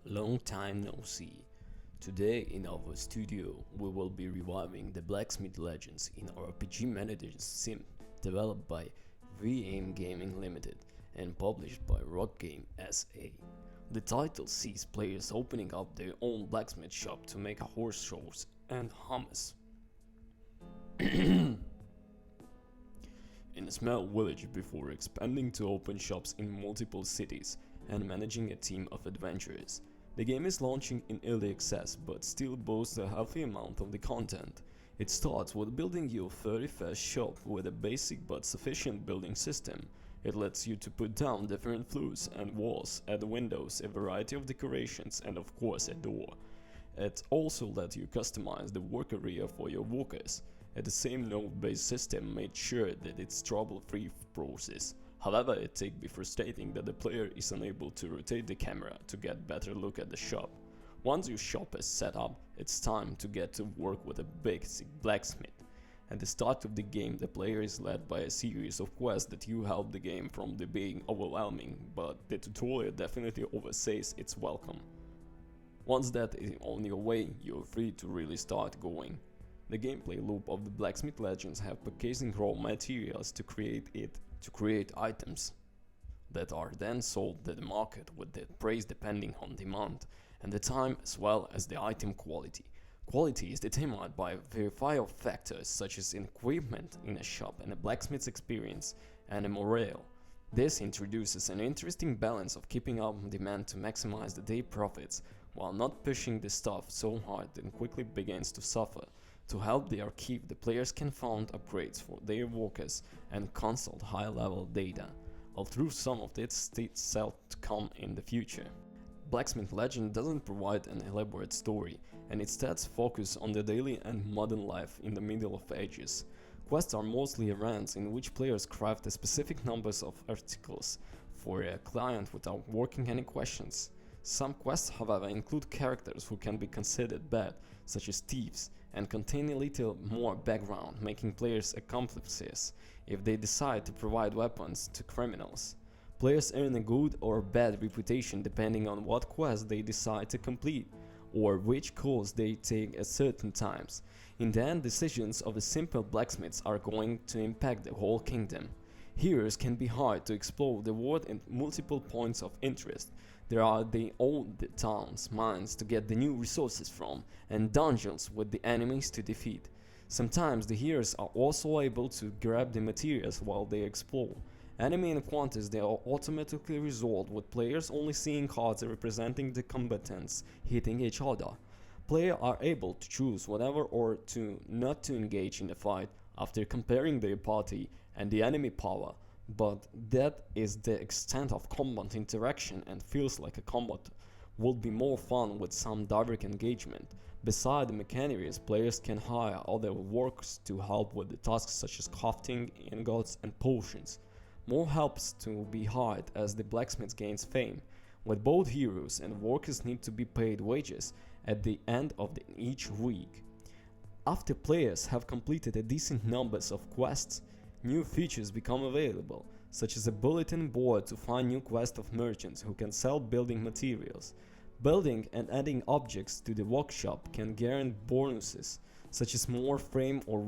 Long time no see. Today in our studio we will be reviving the Blacksmith Legends in RPG management sim developed by VM Gaming Limited and published by Rock Game SA. The title sees players opening up their own blacksmith shop to make horse shows and hummus. In a small village before expanding to open shops in multiple cities and managing a team of adventurers. The game is launching in early access but still boasts a healthy amount of the content. It starts with building your very first shop with a basic but sufficient building system. It lets you to put down different floors and walls, add windows, a variety of decorations and of course a door. It also lets you customize the work area for your workers. The same node-based system made sure that it's trouble-free process. However, it take before stating that the player is unable to rotate the camera to get better look at the shop. Once your shop is set up, it's time to get to work with a basic blacksmith. At the start of the game, the player is led by a series of quests that you help the game from the being overwhelming, but the tutorial definitely oversays its welcome. Once that is on your way, you're free to really start going. The gameplay loop of the Blacksmith Legends have purchasing raw materials to create items that are then sold to the market with the price depending on demand and the time as well as the item quality. Quality is determined by verifiable factors such as equipment in a shop and a blacksmith's experience and a morale. This introduces an interesting balance of keeping up demand to maximize the day profits while not pushing the stuff so hard that quickly begins to suffer. To help their keep, the players can fund upgrades for their workers and consult high-level data, although some of it states still to come in the future. Blacksmith Legend doesn't provide an elaborate story, and instead focus on the daily and modern life in the Middle Ages. Quests are mostly errands in which players craft a specific numbers of articles for a client without working any questions. Some quests, however, include characters who can be considered bad, such as thieves, and contain a little more background, making players accomplices if they decide to provide weapons to criminals. Players earn a good or bad reputation depending on what quest they decide to complete, or which course they take at certain times. In the end, decisions of the simple blacksmiths are going to impact the whole kingdom. Heroes can be hard to explore the world in multiple points of interest. There are the old towns, mines to get the new resources from, and dungeons with the enemies to defeat. Sometimes the heroes are also able to grab the materials while they explore. Enemy encounters they are automatically resolved with players only seeing cards representing the combatants hitting each other. Players are able to choose whatever or to not to engage in the fight after comparing their party and the enemy power. But that is the extent of combat interaction and feels like a combat would be more fun with some direct engagement. Beside the mechanics, players can hire other workers to help with the tasks such as crafting ingots and potions. More helps to be hired as the blacksmith gains fame, with both heroes and workers need to be paid wages at the end of each week. After players have completed a decent numbers of quests, new features become available, such as a bulletin board to find new quests of merchants who can sell building materials. Building and adding objects to the workshop can guarantee bonuses, such as more frame or